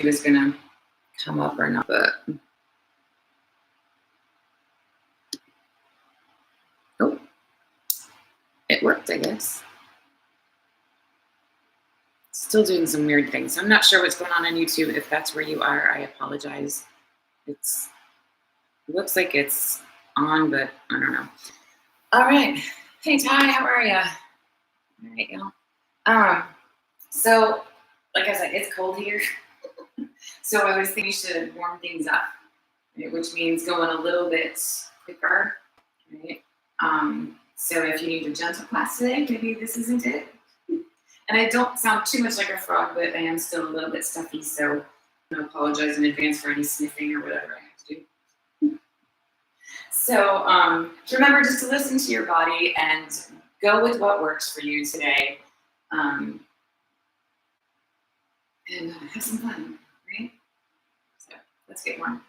it was gonna come up or not, but oh, it worked, I guess. Still doing some weird things. I'm not sure what's going on YouTube. If that's where you are, I apologize. It looks like it's on, but I don't know. All right. Hey Ty, how are you? All right, y'all. So like I said, it's cold here. So I was thinking we should warm things up, right? Which means going a little bit quicker, right? So if you need a gentle class today, maybe this isn't it. And I don't sound too much like a frog, but I am still a little bit stuffy, so I apologize in advance for any sniffing or whatever I have to do. So remember just to listen to your body and go with what works for you today. And have some fun, right? So let's get warm.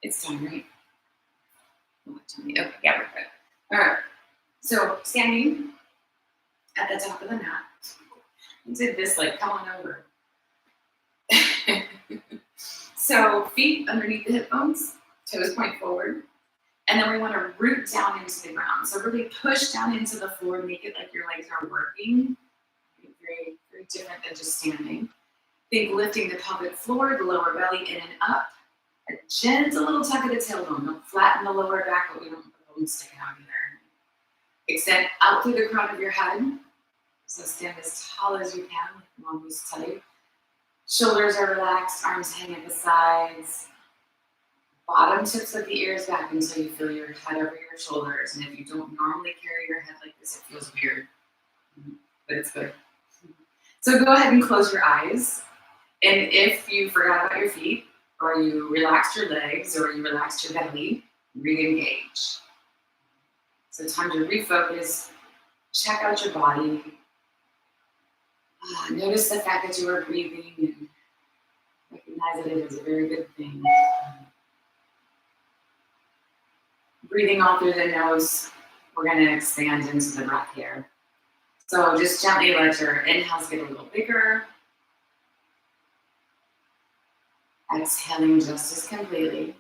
It's time, right? Okay, yeah, we're good. All right. So standing at the top of the mat. I did this like come on over. So feet underneath the hip bones, toes point forward. And then we want to root down into the ground. So really push down into the floor, make it like your legs are working. Very, very different than just standing. Think lifting the pelvic floor, the lower belly in and up. A gentle little tug of the tailbone. Don't flatten the lower back, but we don't want the bones sticking out either. Extend out through the crown of your head. So stand as tall as you can, like mongoose tight. Shoulders are relaxed, arms hang at the sides. Bottom tips of the ears back until you feel your head over your shoulders. And if you don't normally carry your head like this, it feels weird, but it's good. So go ahead and close your eyes. And if you forgot about your feet, or you relaxed your legs, or you relaxed your belly, re-engage. So time to refocus, check out your body. Notice the fact that you are breathing and recognize that it is a very good thing. Breathing all through the nose, we're going to expand into the breath here. So just gently let your inhales get a little bigger. Exhaling just as completely.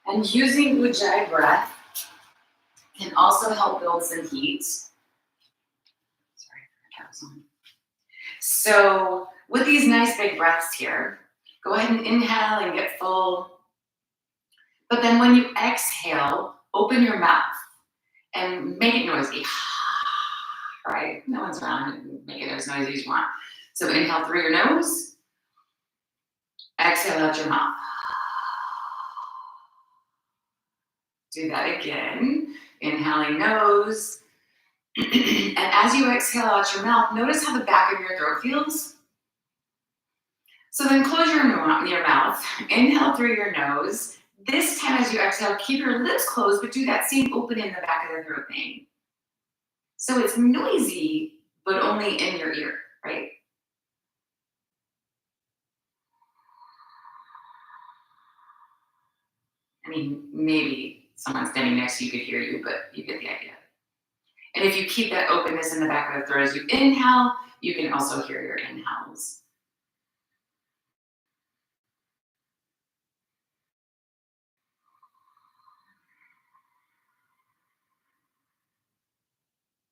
And using Ujjayi breath can also help build some heat. Sorry, that was on. So with these nice big breaths here, go ahead and inhale and get full. But then when you exhale, open your mouth and make it noisy. Right? No one's around. Make it as noisy as you want. So inhale through your nose. Exhale out your mouth. Do that again. Inhaling nose. And as you exhale out your mouth, notice how the back of your throat feels. So then close your mouth. Inhale through your nose. This time as you exhale, keep your lips closed, but do that same open in the back of the throat thing. So it's noisy, but only in your ear, right? I mean, maybe someone standing next to you could hear you, but you get the idea. And if you keep that openness in the back of the throat as you inhale, you can also hear your inhales.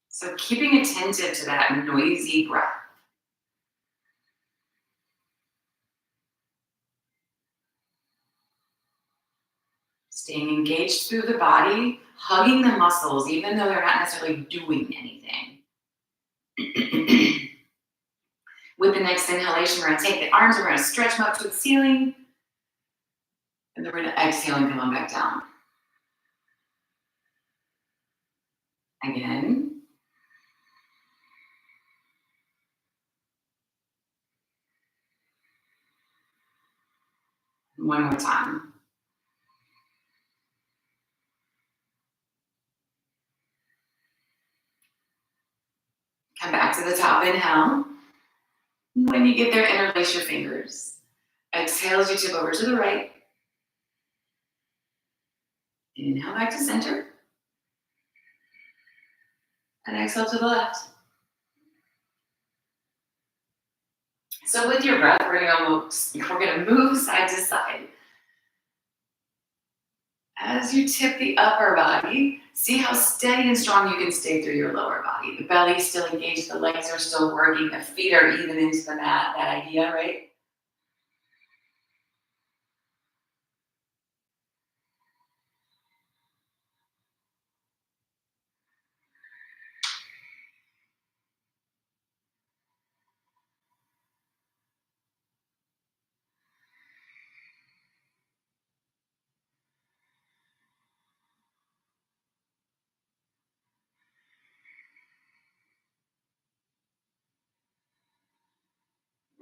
So keeping attentive to that noisy breath. Staying engaged through the body, hugging the muscles, even though they're not necessarily doing anything. With the next inhalation, we're going to take the arms, we're going to stretch them up to the ceiling, and then we're going to exhale and come on back down. Again. One more time. Come back to the top, inhale. When you get there, interlace your fingers. Exhale as you tip over to the right. Inhale back to center. And exhale to the left. So with your breath, we're gonna move side to side. As you tip the upper body, see how steady and strong you can stay through your lower body. The belly's still engaged, the legs are still working, the feet are even into the mat, that idea, right?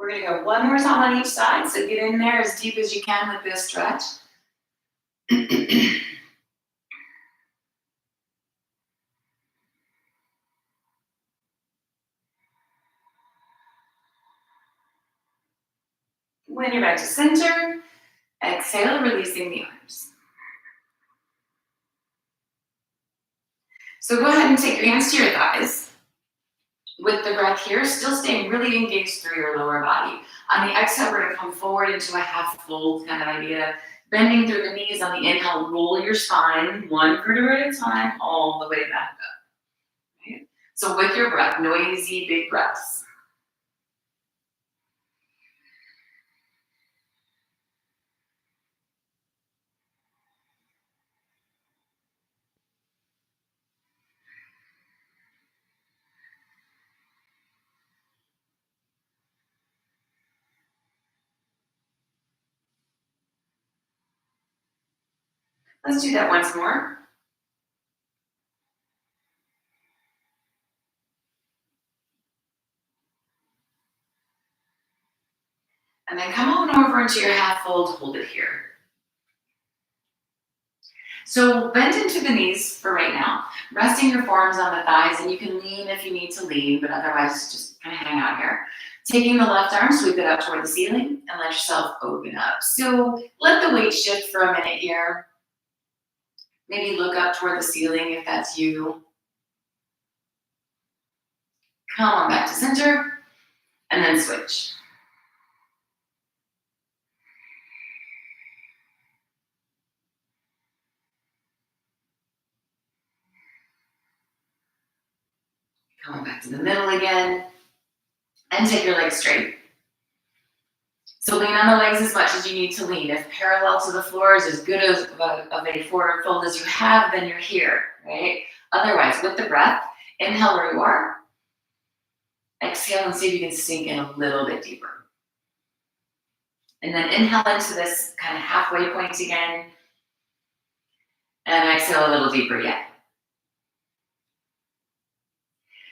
We're gonna go one more time on each side, so get in there as deep as you can with this stretch. When you're back to center, exhale, releasing the arms. So go ahead and take your hands to your thighs. With the breath here, still staying really engaged through your lower body. On the exhale, we're gonna come forward into a half fold kind of idea. Bending through the knees on the inhale, roll your spine one vertebra at a time, all the way back up. Right? So with your breath, noisy, big breaths. Let's do that once more. And then come on over into your half fold, hold it here. So bend into the knees for right now, resting your forearms on the thighs, and you can lean if you need to lean, but otherwise just kind of hang out here. Taking the left arm, sweep it up toward the ceiling, and let yourself open up. So let the weight shift for a minute here. Maybe look up toward the ceiling if that's you. Come on back to center, and then switch. Come on back to the middle again, and take your legs straight. So lean on the legs as much as you need to lean. If parallel to the floor is as good as of a forward fold as you have, then you're here, right? Otherwise, with the breath, inhale where you are. Exhale and see if you can sink in a little bit deeper. And then inhale into this kind of halfway point again. And exhale a little deeper yet.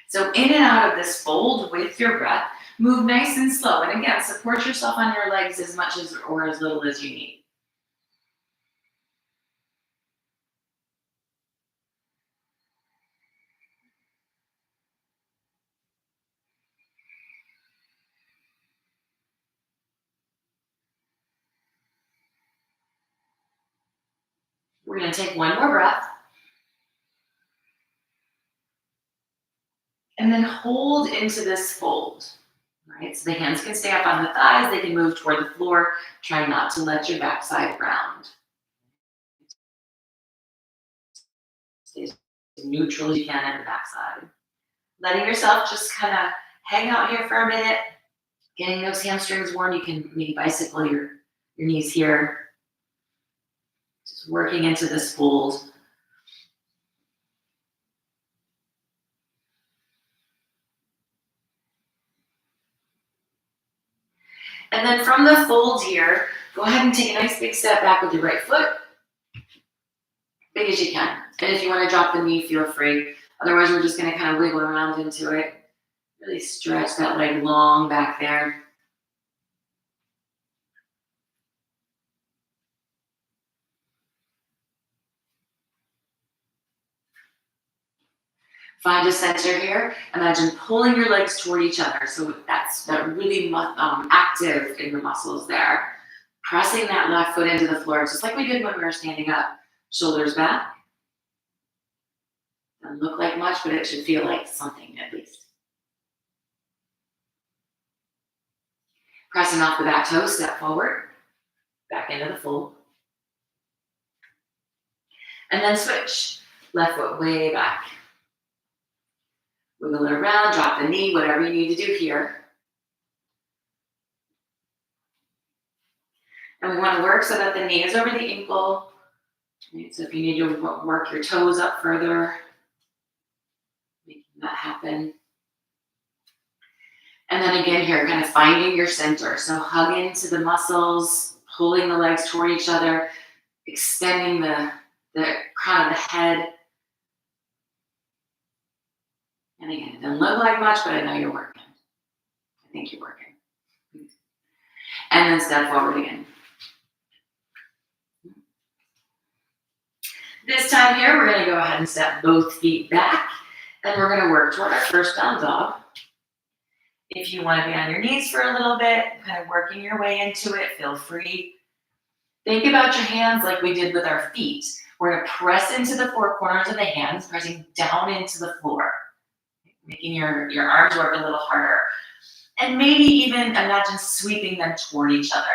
So in and out of this fold with your breath, move nice and slow. And again, support yourself on your legs as much as or as little as you need. We're going to take one more breath. And then hold into this fold. Right? So the hands can stay up on the thighs, they can move toward the floor. Try not to let your backside round. Stay as neutral as you can at the backside. Letting yourself just kind of hang out here for a minute, getting those hamstrings warm. You can maybe bicycle your knees here. Just working into this fold. And then from the fold here, go ahead and take a nice big step back with your right foot. Big as you can. And if you want to drop the knee, feel free. Otherwise, we're just going to kind of wiggle around into it. Really stretch that leg long back there. Find a center here. Imagine pulling your legs toward each other. So that's really active in the muscles there. Pressing that left foot into the floor, just like we did when we were standing up. Shoulders back. Doesn't look like much, but it should feel like something at least. Pressing off the back toe, step forward, back into the fold. And then switch. Left foot way back. Wiggle it around, drop the knee, whatever you need to do here. And we want to work so that the knee is over the ankle. Right? So if you need to work your toes up further, making that happen. And then again here, kind of finding your center. So hug into the muscles, pulling the legs toward each other, extending the crown of the head. And again, it doesn't look like much, but I know you're working. I think you're working. And then step forward again. This time here, we're going to go ahead and step both feet back, and we're going to work toward our first down dog. If you want to be on your knees for a little bit, kind of working your way into it, feel free. Think about your hands like we did with our feet. We're going to press into the four corners of the hands, pressing down into the floor, making your arms work a little harder. And maybe even imagine sweeping them toward each other.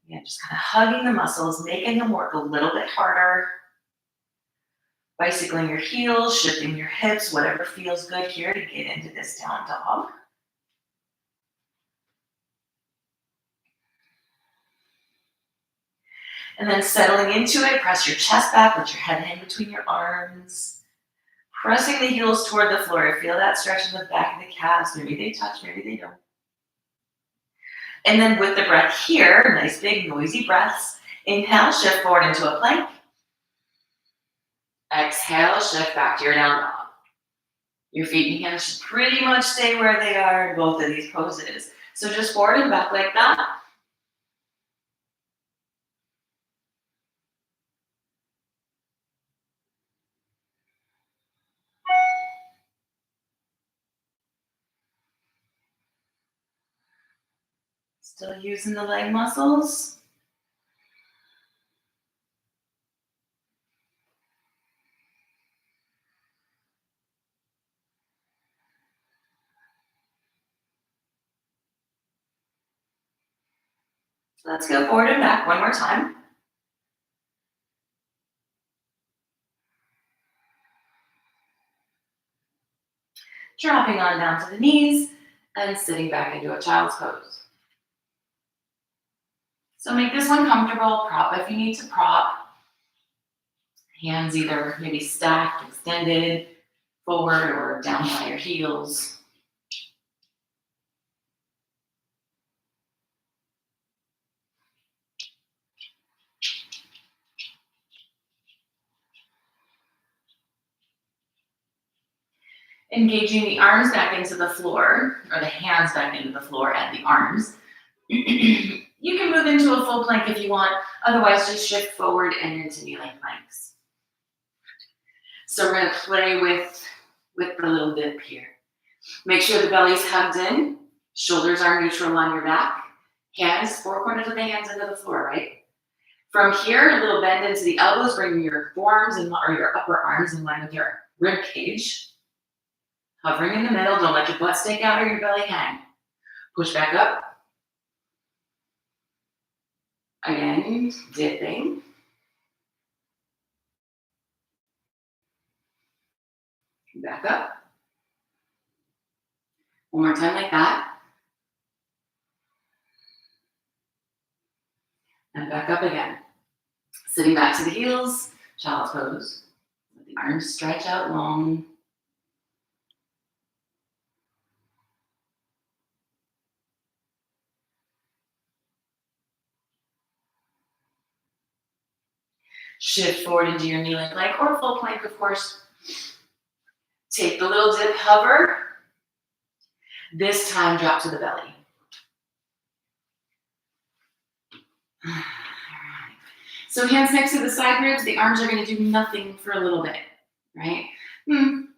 Yeah, just kind of hugging the muscles, making them work a little bit harder. Bicycling your heels, shifting your hips, whatever feels good here to get into this down dog. And then settling into it, press your chest back, let your head in between your arms. Pressing the heels toward the floor. Feel that stretch in the back of the calves. Maybe they touch, maybe they don't. And then with the breath here, nice big noisy breaths. Inhale, shift forward into a plank. Exhale, shift back to your down dog. Your feet and hands should pretty much stay where they are in both of these poses. So just forward and back like that. Still using the leg muscles. Let's go forward and back one more time. Dropping on down to the knees and sitting back into a child's pose. So make this one comfortable. Prop if you need to prop. Hands either maybe stacked, extended, forward, or down by your heels. Engaging the arms back into the floor, or the hands back into the floor and the arms. You can move into a full plank if you want. Otherwise, just shift forward and into kneeling planks. So we're going to play with the little dip here. Make sure the belly's hugged in. Shoulders are neutral on your back. Hands, four corners of the hands into the floor, right? From here, a little bend into the elbows, bringing your forearms or your upper arms in line with your rib cage. Hovering in the middle, don't let your butt stick out or your belly hang. Push back up. Again, dipping. Back up. One more time like that. And back up again. Sitting back to the heels, child's pose. Let the arms stretch out long. Shift forward into your kneeling plank or full plank, of course. Take the little dip, hover. This time, drop to the belly. All right. So hands next to the side ribs, the arms are going to do nothing for a little bit, right?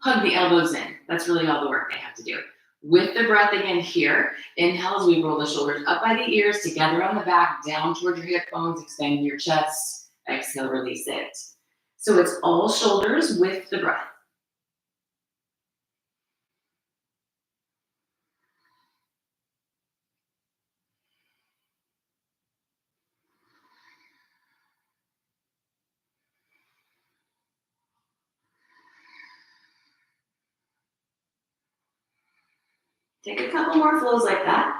Hug the elbows in. That's really all the work they have to do. With the breath again here, inhale as we roll the shoulders up by the ears, together on the back, down towards your hip bones, extend your chest. Exhale, release it. So it's all shoulders with the breath. Take a couple more flows like that.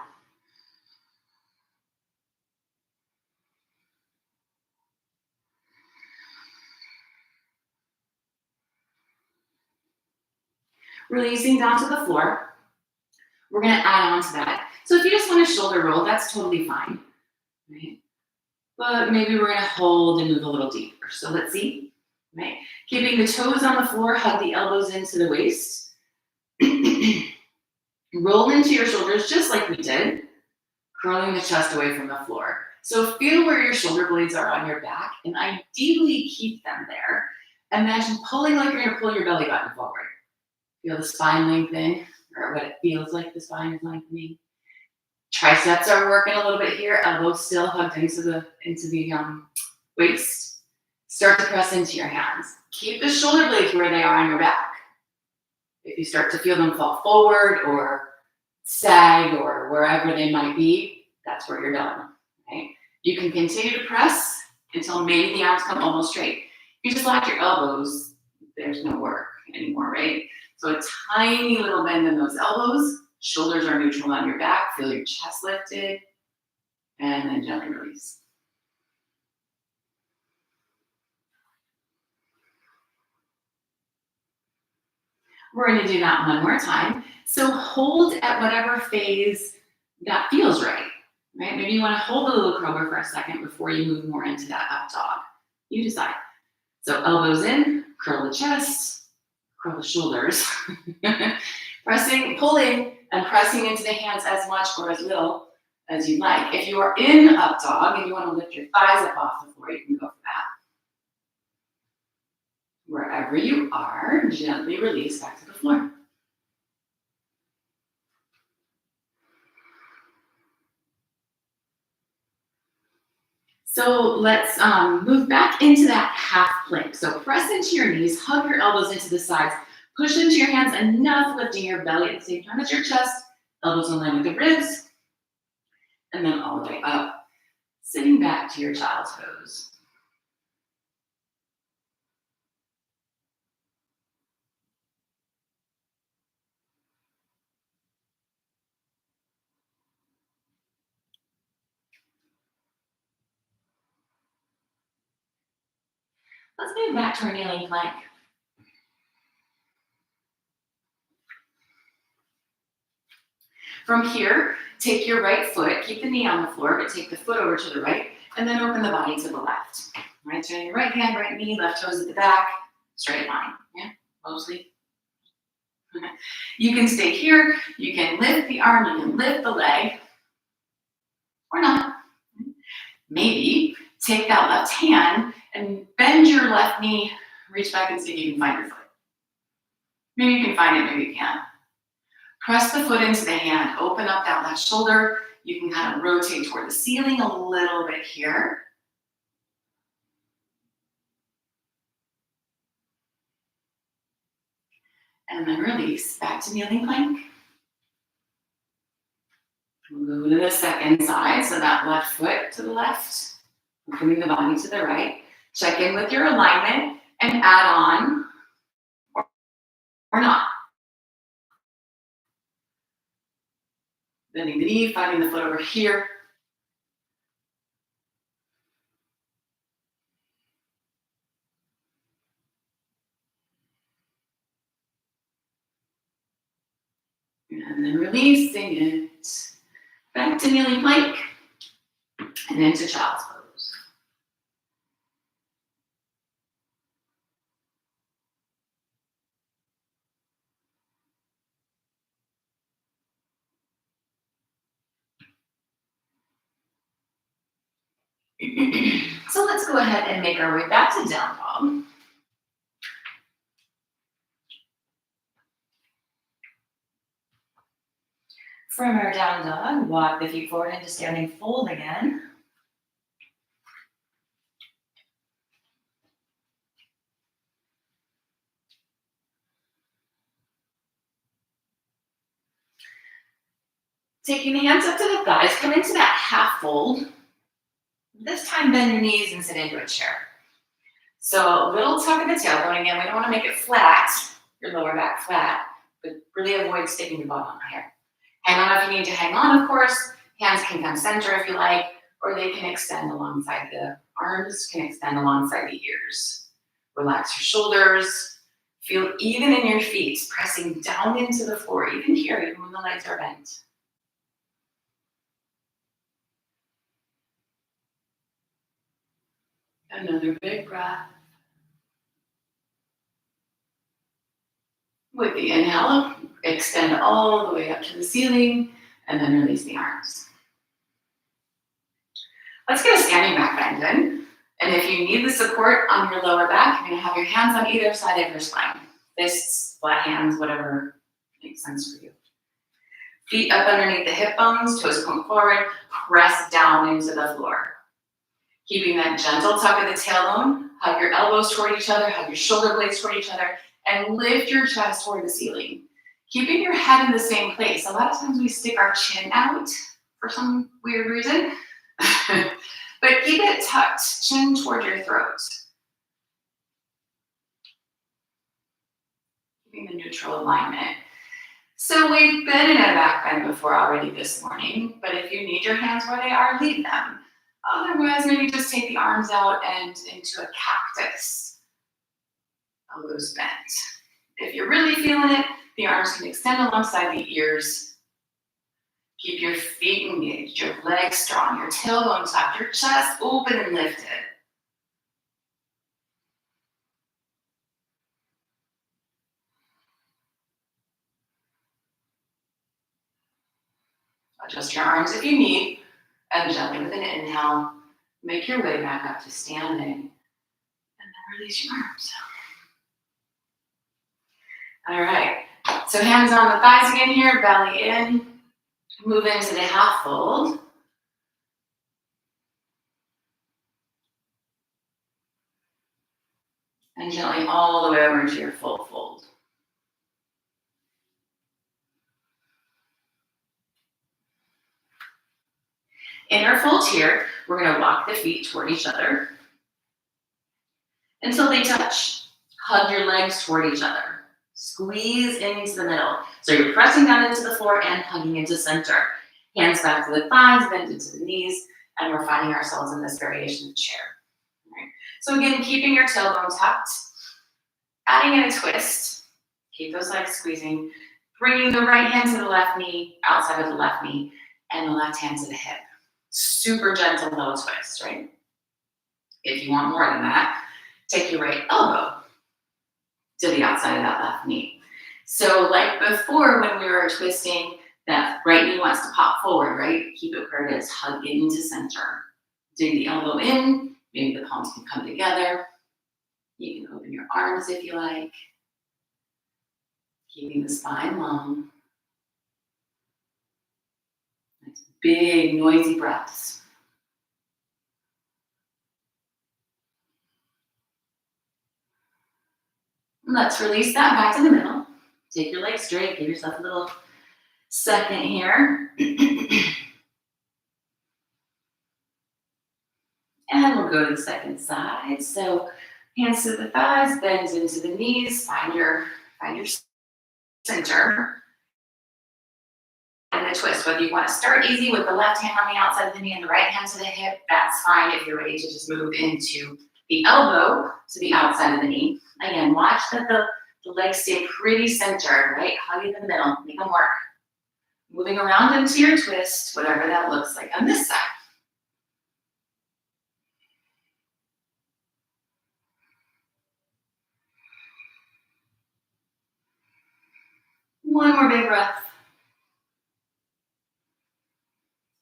Releasing down to the floor. We're going to add on to that. So if you just want a shoulder roll, that's totally fine. Right? But maybe we're going to hold and move a little deeper. So let's see. Right? Keeping the toes on the floor, hug the elbows into the waist. Roll into your shoulders just like we did, curling the chest away from the floor. So feel where your shoulder blades are on your back and ideally keep them there. Imagine pulling like you're going to pull your belly button forward. Feel the spine lengthen, or what it feels like the spine is lengthening. Triceps are working a little bit here. Elbows still hugged into the waist. Start to press into your hands. Keep the shoulder blades where they are on your back. If you start to feel them fall forward or sag or wherever they might be, that's where you're done. Right? You can continue to press until maybe the arms come almost straight. If you just lock your elbows, there's no work anymore, right? So a tiny little bend in those elbows. Shoulders are neutral on your back. Feel your chest lifted. And then gently release. We're going to do that one more time. So hold at whatever phase that feels right. Maybe you want to hold the little cobra for a second before you move more into that up dog. You decide. So elbows in, curl the chest, curl the shoulders. Pressing, pulling, and pressing into the hands as much or as little as you like. If you are in up dog and you want to lift your thighs up off the floor, you can go for that. Wherever you are, gently release back to the floor. So let's move back into that half plank. So press into your knees, hug your elbows into the sides, push into your hands enough, lifting your belly at the same time as your chest, elbows in line with the ribs, and then all the way up, sitting back to your child's pose. Let's move back to our kneeling plank. From here, take your right foot, keep the knee on the floor, but take the foot over to the right, and then open the body to the left. Right, turn your right hand, right knee, left toes at the back, straight line. Yeah, mostly. Okay. You can stay here, you can lift the arm, you can lift the leg, or not. Maybe take that left hand and bend your left knee, reach back and see if you can find your foot. Maybe you can find it, maybe you can't. Press the foot into the hand, open up that left shoulder. You can kind of rotate toward the ceiling a little bit here. And then release back to kneeling plank. We'll go to the second side, so that left foot to the left, opening the body to the right. Check in with your alignment and add on or not. Bending the knee, finding the foot over here. And then releasing it back to kneeling plank and into child's pose. So let's go ahead and make our way back to down dog. From our down dog, walk the feet forward into standing fold again. Taking the hands up to the thighs, come into that half fold. This time, bend your knees and sit into a chair. So a little tuck in the tailbone. Again, we don't want to make it flat, your lower back flat, but really avoid sticking your butt on here. Hang on if you need to hang on, of course. Hands can come center if you like, or they can extend alongside the arms, can extend alongside the ears. Relax your shoulders. Feel even in your feet, pressing down into the floor, even here, even when the legs are bent. Another big breath. With the inhale, extend all the way up to the ceiling, and then release the arms. Let's get a standing back bend in. And if you need the support on your lower back, you're gonna have your hands on either side of your spine. Fists, flat hands, whatever makes sense for you. Feet up underneath the hip bones, toes point forward, press down into the floor. Keeping that gentle tuck of the tailbone, hug your elbows toward each other, hug your shoulder blades toward each other, and lift your chest toward the ceiling. Keeping your head in the same place. A lot of times we stick our chin out for some weird reason, but keep it tucked, chin toward your throat. Keeping the neutral alignment. So we've been in a back bend before already this morning, but if you need your hands where they are, leave them. Otherwise, maybe just take the arms out and into a cactus. Elbows bent. If you're really feeling it, the arms can extend alongside the ears. Keep your feet engaged, your legs strong, your tailbone tucked, your chest open and lifted. Adjust your arms if you need, and gently with an inhale, make your way back up to standing, and then release your arms. All right, so hands on the thighs again here, belly in, move into the half fold. And gently all the way over to your full fold. In our fold here, we're gonna walk the feet toward each other until they touch. Hug your legs toward each other. Squeeze into the middle. So you're pressing down into the floor and hugging into center. Hands back to the thighs, bend into the knees, and we're finding ourselves in this variation of chair. All right. So again, keeping your tailbone tucked, adding in a twist. Keep those legs squeezing. Bringing the right hand to the left knee, outside of the left knee, and the left hand to the hip. Super gentle little twist, right? If you want more than that, take your right elbow to the outside of that left knee. So like before when we were twisting, that right knee wants to pop forward, right? Keep it where it is, hug into center. Dig the elbow in, maybe the palms can come together. You can open your arms if you like. Keeping the spine long. Nice big noisy breaths. Let's release that back to the middle. Take your legs straight, give yourself a little second here. And we'll go to the second side. So hands to the thighs, bends into the knees, find your center. And the twist, whether you want to start easy with the left hand on the outside of the knee and the right hand to the hip, that's fine if you're ready to just move into the elbow to the outside of the knee. Again, watch that the legs stay pretty centered, right? Hug in the middle, make them work. Moving around into your twist, whatever that looks like on this side. One more big breath.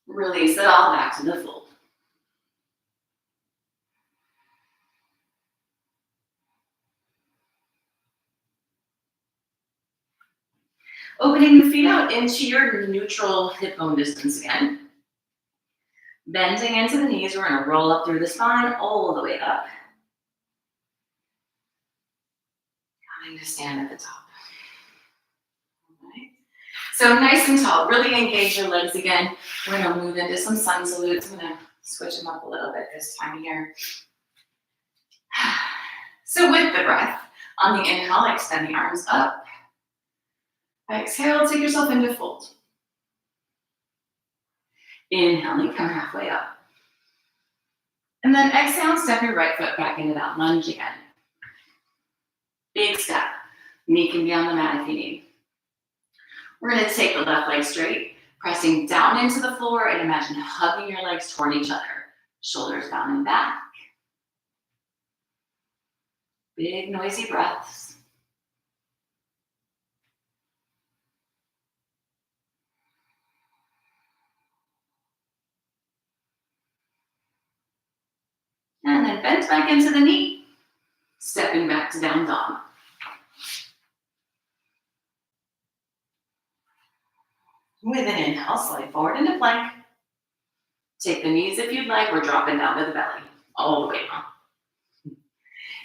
Release it all back to the fold. Opening the feet out into your neutral hip bone distance again. Bending into the knees, we're gonna roll up through the spine all the way up. Coming to stand at the top. All right. So nice and tall, really engage your legs again. We're gonna move into some sun salutes. I'm gonna switch them up a little bit this time here. So with the breath, on the inhale, extend the arms up. Exhale, take yourself into fold. Inhaling, come halfway up. And then exhale, step your right foot back into that lunge again. Big step. Knee can be on the mat if you need. We're gonna take the left leg straight, pressing down into the floor, and imagine hugging your legs toward each other. Shoulders down and back. Big noisy breaths. And then bend back into the knee, stepping back to down dog. With an inhale, slide forward into plank. Take the knees if you'd like. We're dropping down to the belly, all the way down.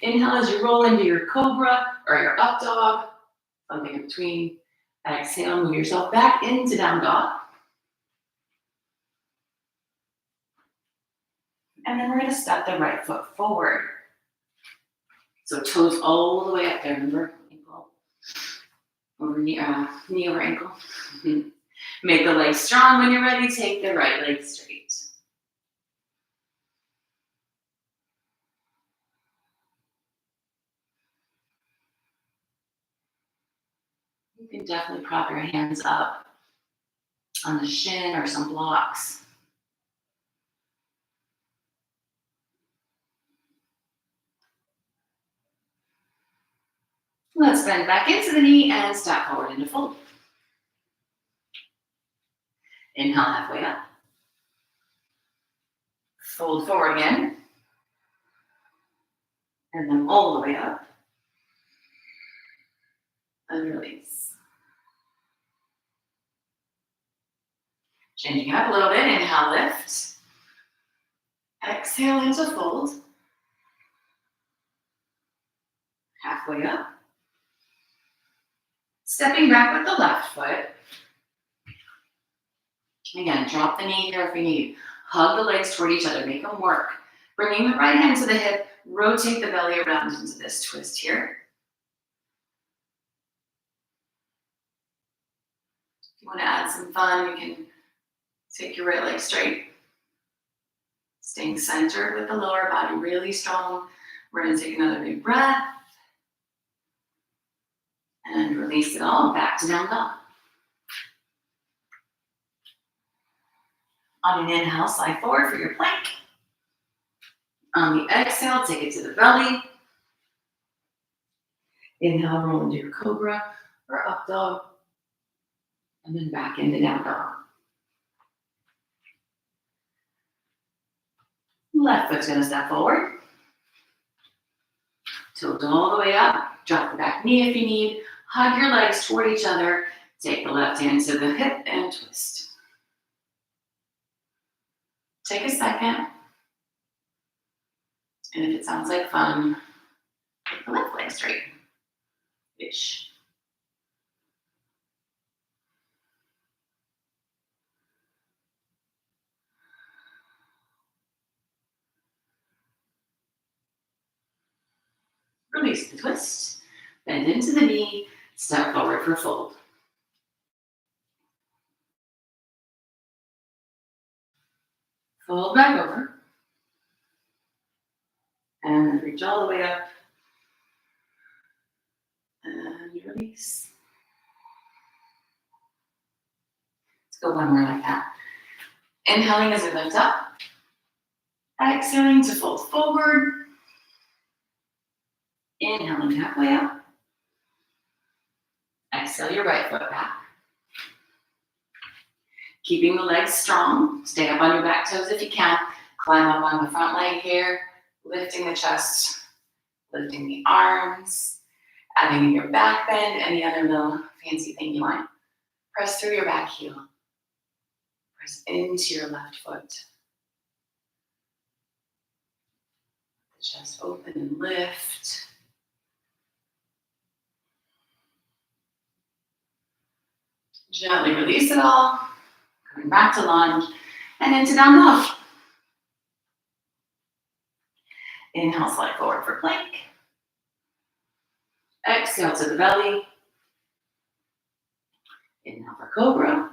Inhale as you roll into your cobra or your up dog, something in between. Exhale, move yourself back into down dog. And then we're gonna step the right foot forward. So toes all the way up there, remember? Ankle over knee over ankle. Make the legs strong. When you're ready, take the right leg straight. You can definitely prop your hands up on the shin or some blocks. Let's bend back into the knee and step forward into fold. Inhale halfway up. Fold forward again. And then all the way up. And release. Changing up a little bit. Inhale, lift. Exhale into fold. Halfway up. Stepping back with the left foot. Again, drop the knee here if you need. Hug the legs toward each other, make them work. Bringing the right hand to the hip, rotate the belly around into this twist here. If you want to add some fun, you can take your right leg straight. Staying centered with the lower body, really strong. We're going to take another big breath. And release it all back to down dog. On an inhale, slide forward for your plank. On the exhale, take it to the belly. Inhale, roll into your cobra or up dog. And then back into down dog. Left foot's gonna step forward. Tilt all the way up. Drop the back knee if you need. Hug your legs toward each other. Take the left hand to the hip and twist. Take a second. And if it sounds like fun, take the left leg straight. Ish. Release the twist. Bend into the knee. Step forward for fold. Fold back over. And reach all the way up. And release. Let's go one more like that. Inhaling as we lift up. Exhaling to fold forward. Inhaling halfway up. Exhale your right foot back. Keeping the legs strong. Stay up on your back toes if you can. Climb up on the front leg here. Lifting the chest. Lifting the arms. Adding in your back bend. Any other little fancy thing you want. Press through your back heel. Press into your left foot. The chest open and lift. Gently release it all, coming back to lunge and into down dog. Inhale, slide forward for plank. Exhale to the belly. Inhale for cobra.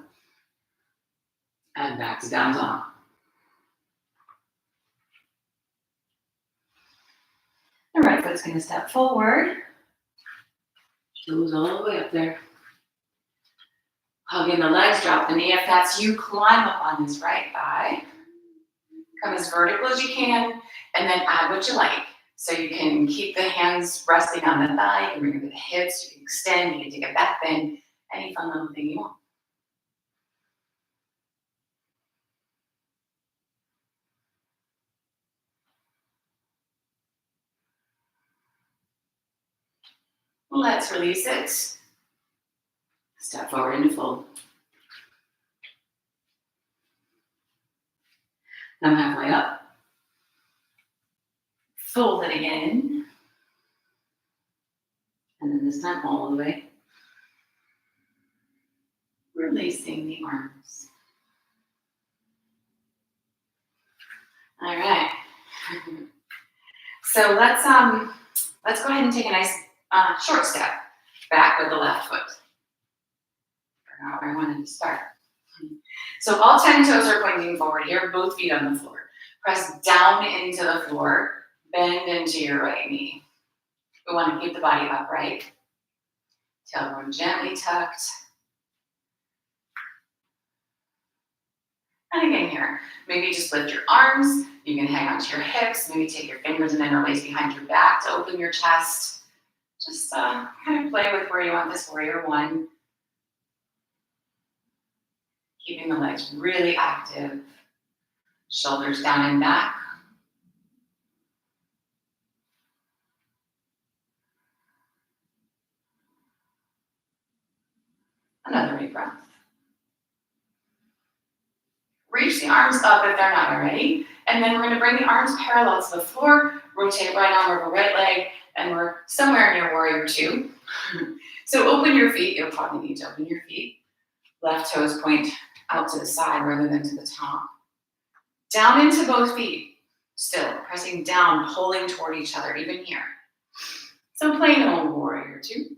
And back to down dog. The right foot's going to step forward. Toes all the way up there. Hugging the legs, drop the knee. If that's you, climb up on this right thigh. Come as vertical as you can, and then add what you like. So you can keep the hands resting on the thigh, you can bring it to the hips, you can extend, you can take a back bend, any fun little thing you want. Let's release it. Step forward into fold. Come halfway up. Fold it again. And then this time all the way. Releasing the arms. All right. So let's go ahead and take a nice short step back with the left foot. Forgot where I wanted to start. So all 10 toes are pointing forward here, both feet on the floor. Press down into the floor, bend into your right knee. We want to keep the body upright. Tailbone gently tucked. And again here, maybe just lift your arms. You can hang onto your hips. Maybe take your fingers and interlace behind your back to open your chest. Just kind of play with where you want this warrior one. Keeping the legs really active. Shoulders down and back. Another deep breath. Reach the arms up if they're not already. And then we're going to bring the arms parallel to the floor. Rotate right arm over right leg. And we're somewhere near warrior two. So open your feet. You'll probably need to open your feet. Left toes point out to the side rather than to the top. Down into both feet. Still pressing down, pulling toward each other, even here. So plain old warrior two.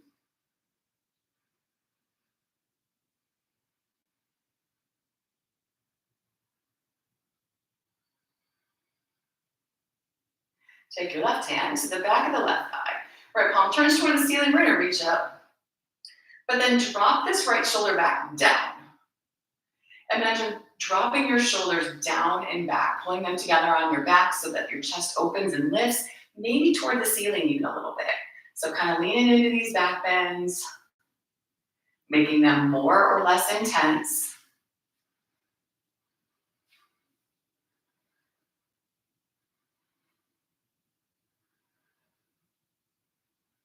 Take your left hand to the back of the left thigh. Right palm turns toward the ceiling. We're going to reach up. But then drop this right shoulder back down. Imagine dropping your shoulders down and back, pulling them together on your back so that your chest opens and lifts, maybe toward the ceiling even a little bit. So kind of leaning into these back bends, making them more or less intense.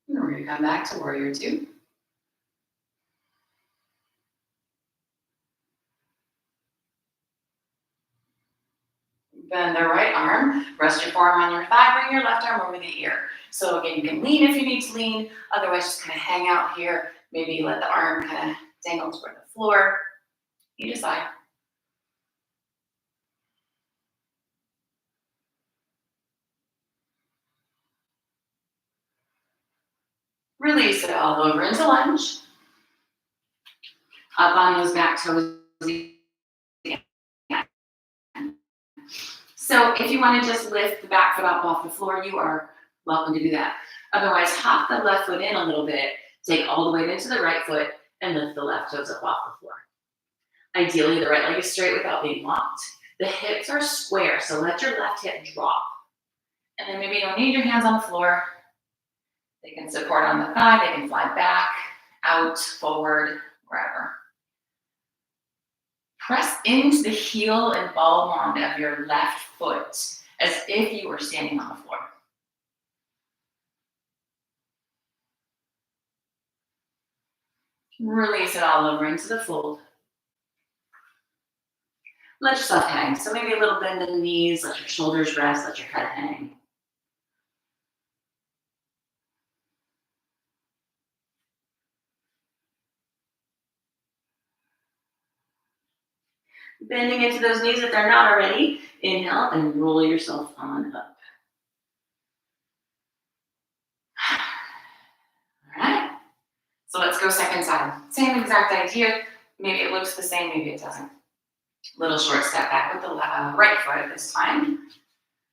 And we're going to come back to warrior two. Bend the right arm, rest your forearm on your thigh, bring your left arm over the ear. So again, you can lean if you need to lean, otherwise just kind of hang out here. Maybe let the arm kind of dangle toward the floor. You decide. Release it all over into lunge. Up on those back toes. So if you want to just lift the back foot up off the floor, you are welcome to do that. Otherwise, hop the left foot in a little bit, take all the weight into the right foot, and lift the left toes up off the floor. Ideally, the right leg is straight without being locked. The hips are square, so let your left hip drop. And then maybe you don't need your hands on the floor. They can support on the thigh, they can fly back, out, forward, wherever. Press into the heel and ball mound of your left foot as if you were standing on the floor. Release it all over into the fold. Let yourself hang. So maybe a little bend in the knees, let your shoulders rest, let your head hang. Bending into those knees if they're not already. Inhale and roll yourself on up. All right. So let's go second side. Same exact idea. Maybe it looks the same, maybe it doesn't. Little short step back with the right foot this time.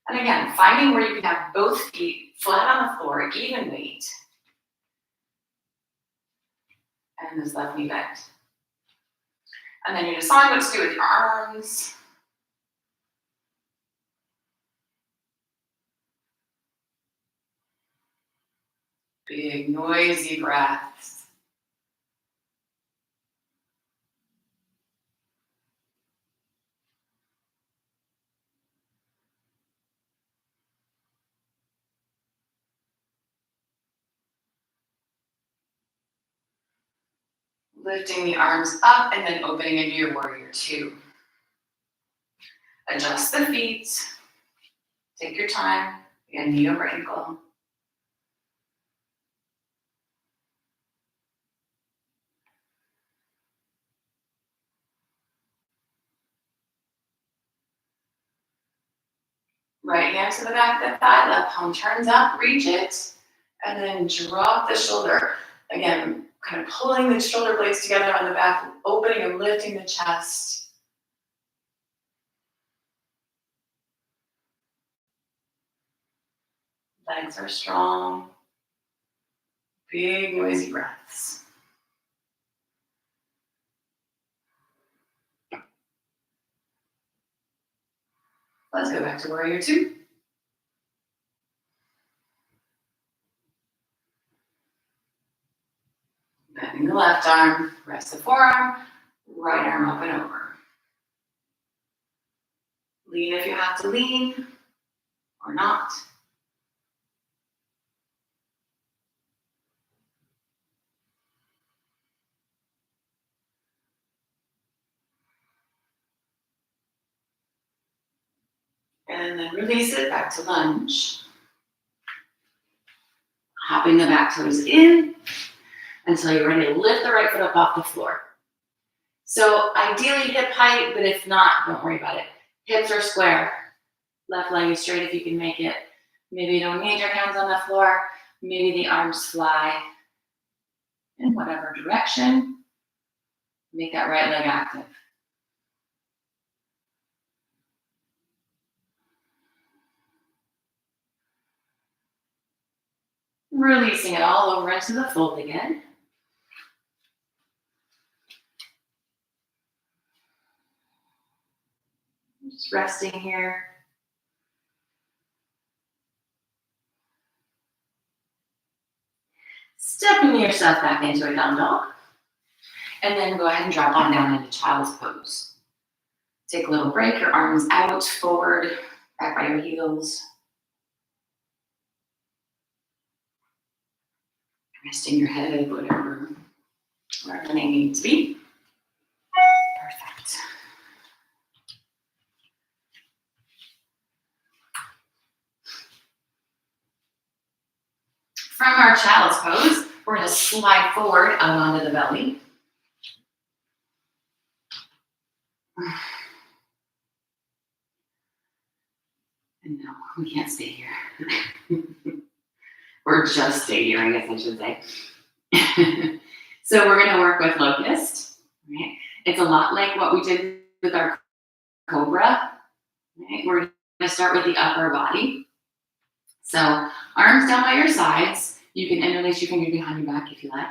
And again, finding where you can have both feet flat on the floor, even weight. And this left knee bent. And then you decide what to do with your arms. Big, noisy breaths. Lifting the arms up and then opening into your warrior two. Adjust the feet. Take your time. Again, knee over ankle. Right hand to the back of the thigh, left palm turns up, reach it, and then drop the shoulder. Again, kind of pulling the shoulder blades together on the back, opening and lifting the chest. Legs are strong. Big, noisy breaths. Let's go back to warrior two. Bending the left arm, rest the forearm, right arm up and over. Lean if you have to lean, or not. And then release it back to lunge. Hopping the back toes in until you're ready to lift the right foot up off the floor. So ideally hip height, but if not, don't worry about it. Hips are square. Left leg is straight if you can make it. Maybe you don't need your hands on the floor. Maybe the arms fly in whatever direction. Make that right leg active. Releasing it all over into the fold again. Just resting here. Stepping yourself back into a down dog. And then go ahead and drop on down into child's pose. Take a little break, your arms out, forward, back by your heels. Resting your head, wherever they need to be. Perfect. From our child's pose, we're going to slide forward out onto the belly. And no, we can't stay here. Or just stay here, I guess I should say. So we're going to work with locust. Right? It's a lot like what we did with our cobra. Right? We're going to start with the upper body. So arms down by your sides. You can interlace your fingers behind your back if you like.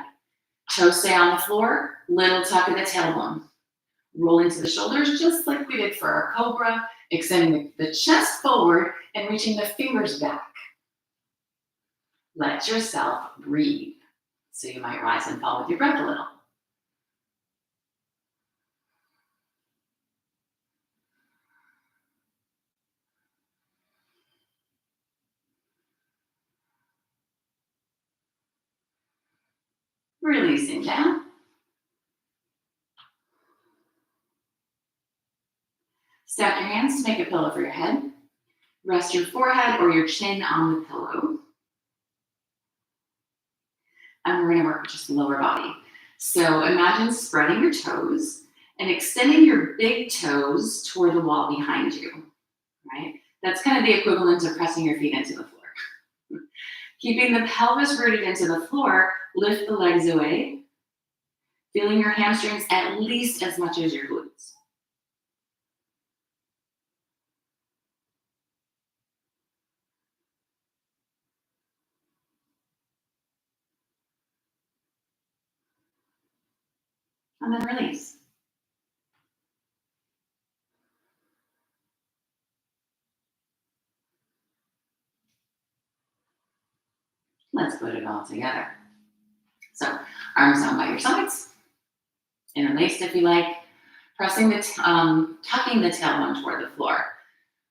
Toes stay on the floor. Little tuck in the tailbone. Roll into the shoulders just like we did for our cobra. Extending the chest forward and reaching the fingers back. Let yourself breathe. So you might rise and fall with your breath a little. Releasing down. Stack your hands to make a pillow for your head. Rest your forehead or your chin on the pillow. And we're going to work with just the lower body. So imagine spreading your toes and extending your big toes toward the wall behind you, right? That's kind of the equivalent of pressing your feet into the floor. Keeping the pelvis rooted into the floor, lift the legs away, feeling your hamstrings at least as much as your glutes. And then release. Let's put it all together. So, arms down by your sides, interlaced if you like, tucking the tailbone toward the floor.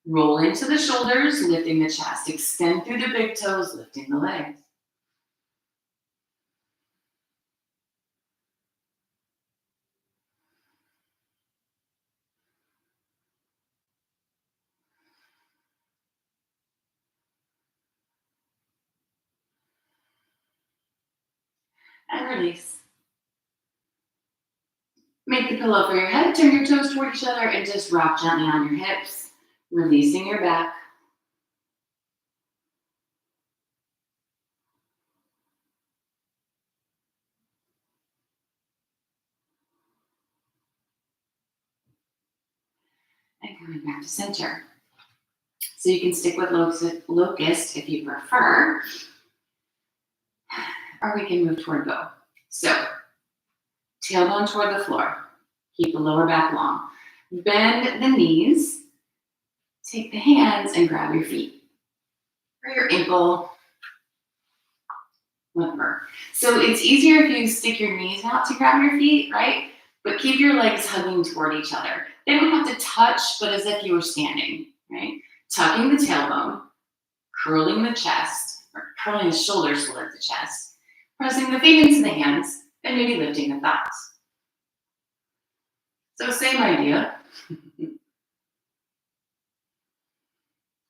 Roll into the shoulders, lifting the chest. Extend through the big toes, lifting the legs. And release. Make the pillow for your head, turn your toes toward each other, and just rock gently on your hips, releasing your back. And coming back to center. So you can stick with locust if you prefer, or we can move toward bow. So, tailbone toward the floor. Keep the lower back long. Bend the knees. Take the hands and grab your feet or your ankle, whatever. So it's easier if you stick your knees out to grab your feet, right? But keep your legs hugging toward each other. They don't have to touch, but as if you were standing, right? Tucking the tailbone, curling the chest, or curling the shoulders to lift the chest, pressing the feet into the hands, and maybe lifting the thighs. So same idea. A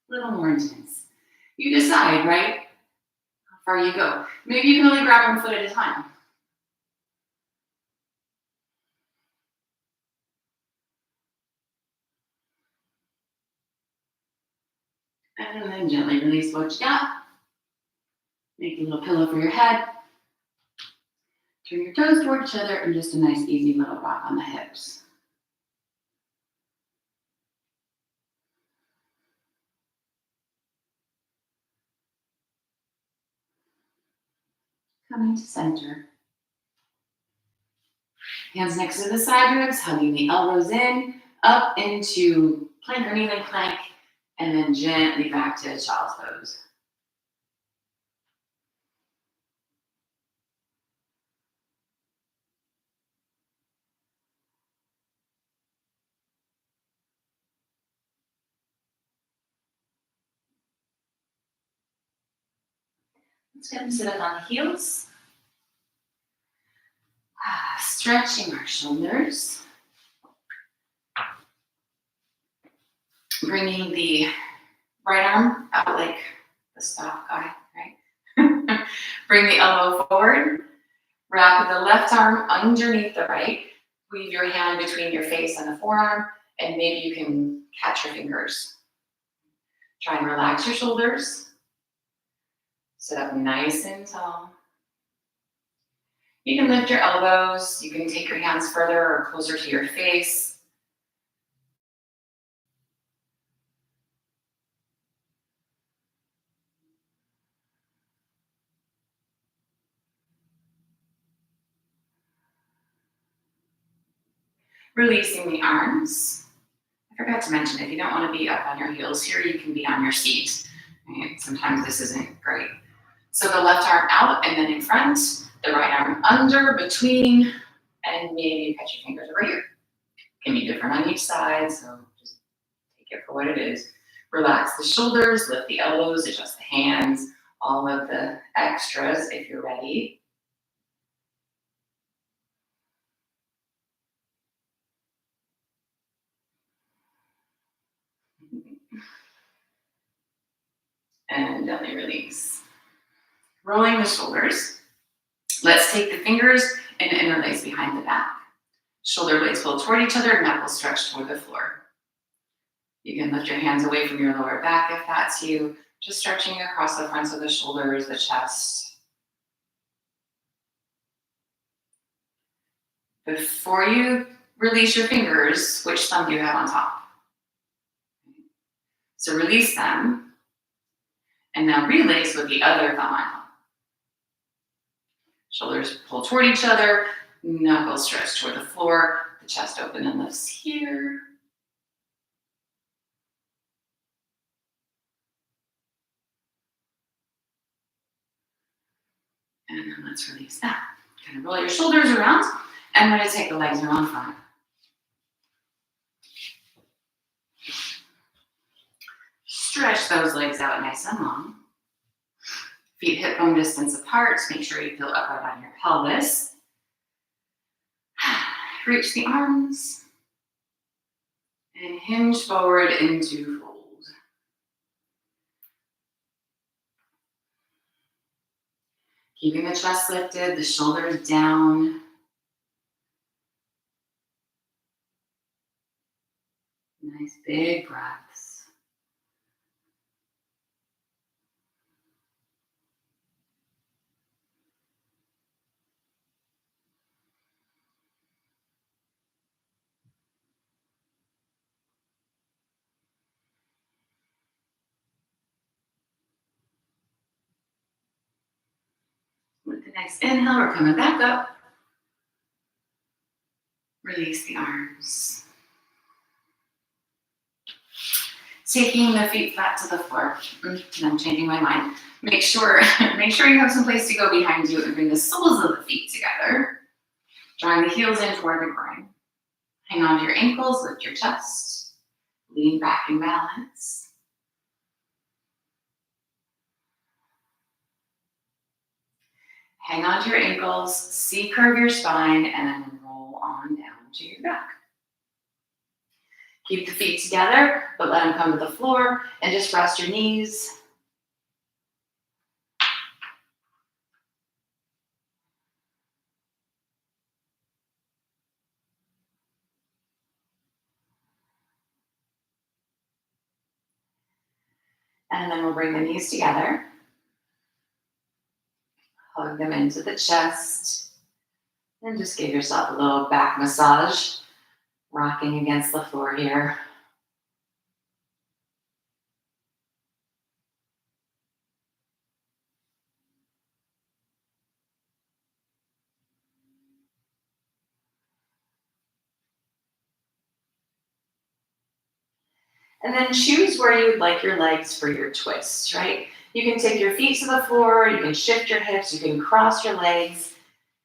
little more intense. You decide, right? How far you go. Maybe you can only grab one foot at a time. And then gently release what you got. Make a little pillow for your head. Turn your toes toward each other and just a nice easy little rock on the hips. Coming to center. Hands next to the side ribs, hugging the elbows in, up into plank or kneeling plank, and then gently back to child's pose. Let's go and sit up on the heels. Stretching our shoulders. Bringing the right arm out like the stop guy, right? Bring the elbow forward. Wrap the left arm underneath the right. Weave your hand between your face and the forearm, and maybe you can catch your fingers. Try and relax your shoulders. Sit up nice and tall. You can lift your elbows. You can take your hands further or closer to your face. Releasing the arms. I forgot to mention, if you don't want to be up on your heels here, you can be on your seat. Right? Sometimes this isn't great. So the left arm out and then in front, the right arm under, between, and maybe catch your fingers over here. Can be different on each side, so just take it for what it is. Relax the shoulders, lift the elbows, adjust the hands, all of the extras if you're ready. And gently release. Rolling the shoulders. Let's take the fingers and interlace behind the back. Shoulder blades pull toward each other, knuckles stretch toward the floor. You can lift your hands away from your lower back if that's you, just stretching across the fronts of the shoulders, the chest. Before you release your fingers, which thumb do you have on top? So release them, and now relace with the other thumb on top. Shoulders pull toward each other, knuckles stretch toward the floor, the chest open and lifts here. And then let's release that. Kind of roll your shoulders around, and we're going to take the legs around front. Stretch those legs out nice and long. Feet hip bone distance apart. Make sure you feel upright on your pelvis. Reach the arms. And hinge forward into fold. Keeping the chest lifted, the shoulders down. Nice big breaths. With the next inhale, we're coming back up. Release the arms. Taking the feet flat to the floor. And I'm changing my mind. Make sure you have some place to go behind you and bring the soles of the feet together. Drawing the heels in toward the groin. Hang on to your ankles, lift your chest. Lean back and balance. Hang on to your ankles, C-curve your spine, and then roll on down to your back. Keep the feet together, but let them come to the floor, and just rest your knees. And then we'll bring the knees together. Hug them into the chest. And just give yourself a little back massage. Rocking against the floor here. And then choose where you would like your legs for your twist, right? You can take your feet to the floor, you can shift your hips, you can cross your legs,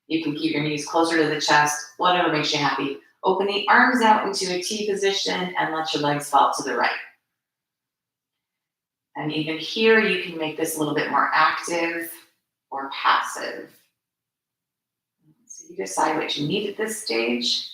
you can keep your knees closer to the chest, whatever makes you happy. Open the arms out into a T position and let your legs fall to the right. And even here, you can make this a little bit more active or passive. So you decide what you need at this stage.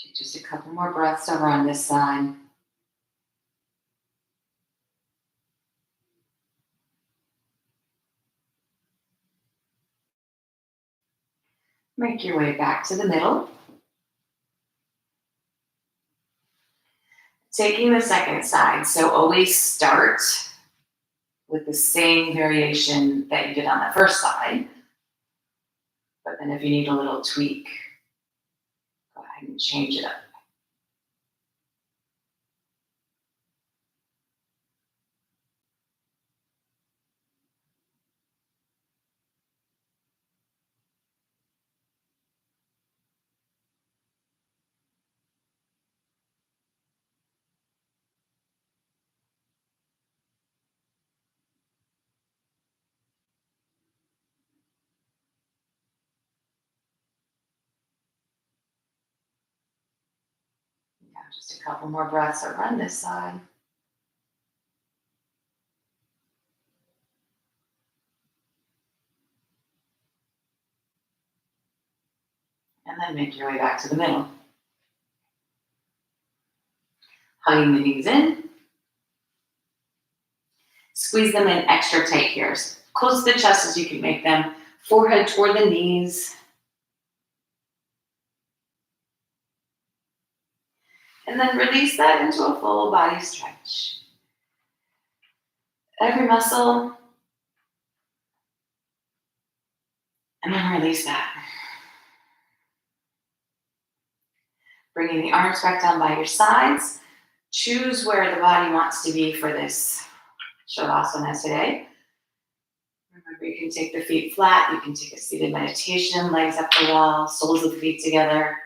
Take just a couple more breaths over on this side. Make your way back to the middle. Taking the second side, so always start with the same variation that you did on the first side. But then if you need a little tweak, go ahead and change it up. Yeah, just a couple more breaths over on this side. And then make your way back to the middle. Hugging the knees in. Squeeze them in extra tight here. As close to the chest as you can make them. Forehead toward the knees. And then release that into a full body stretch. Every muscle. And then release that. Bringing the arms back down by your sides. Choose where the body wants to be for this Shavasana today. Remember, you can take the feet flat. You can take a seated meditation, legs up the wall, soles of the feet together.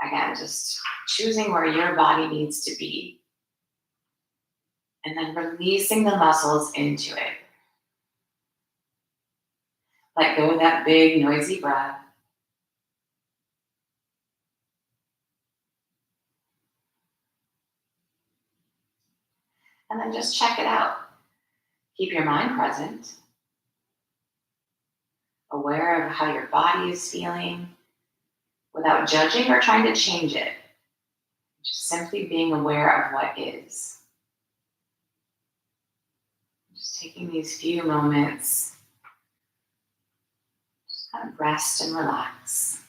Again, just choosing where your body needs to be. And then releasing the muscles into it. Let go of that big, noisy breath. And then just check it out. Keep your mind present. Aware of how your body is feeling without judging or trying to change it. Just simply being aware of what is. Just taking these few moments, just kind of rest and relax.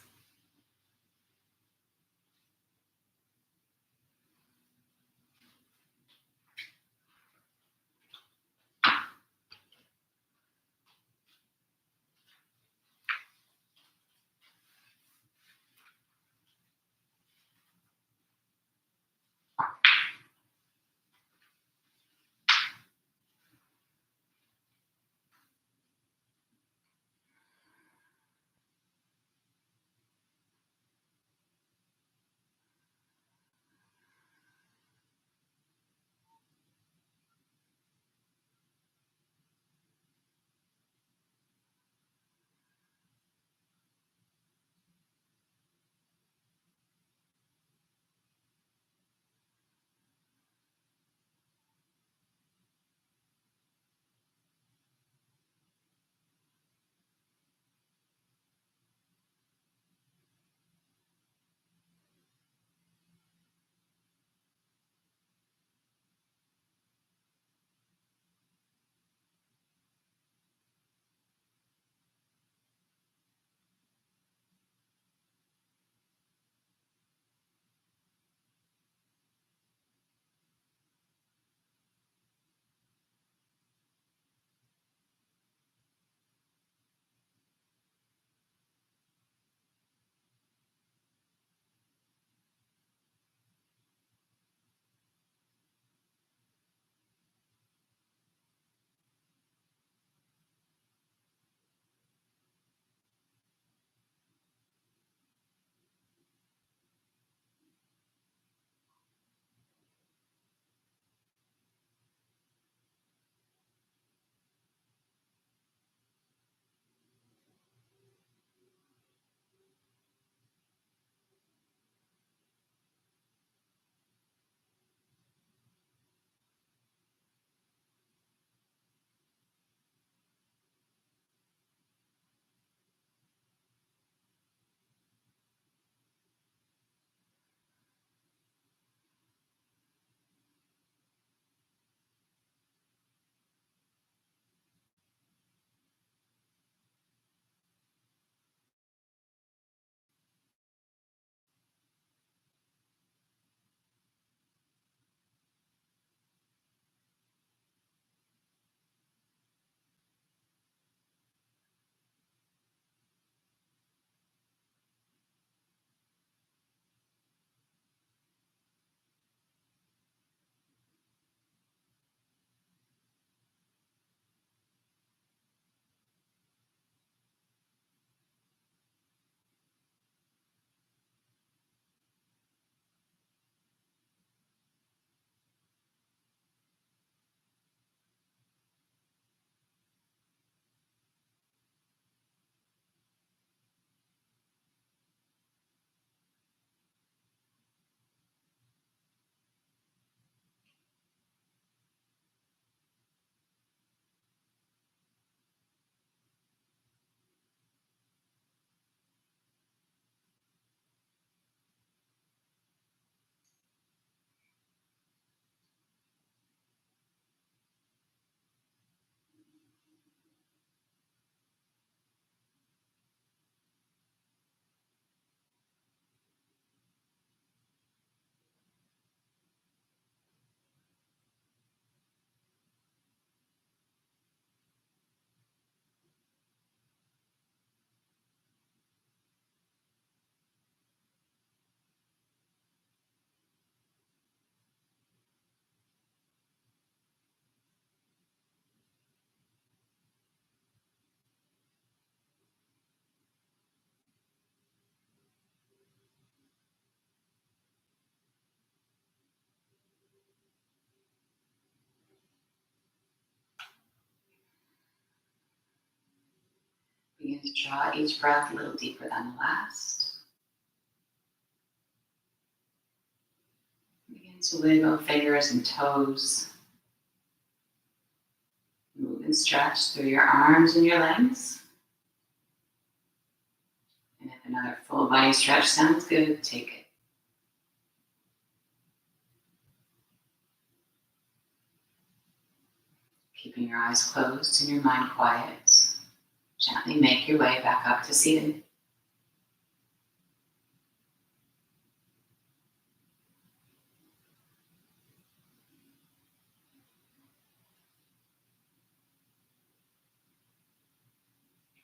Begin to draw each breath a little deeper than the last. Begin to wiggle fingers and toes. Move and stretch through your arms and your legs. And if another full body stretch sounds good, take it. Keeping your eyes closed and your mind quiet, gently make your way back up to seated.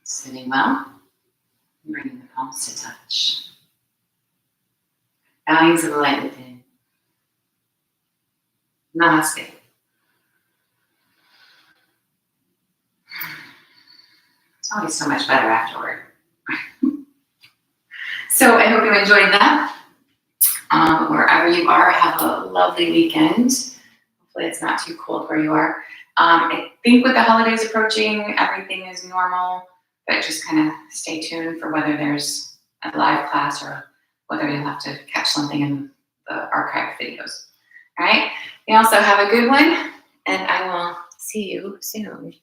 Sitting well, bringing the palms to touch. Bowing to the light within. Namaste. It's always so much better afterward. So I hope you enjoyed that. Wherever you are, have a lovely weekend. Hopefully it's not too cold where you are. I think with the holidays approaching, everything is normal, but just kind of stay tuned for whether there's a live class or whether you'll have to catch something in the archived videos. All right. You also have a good one, and I will see you soon.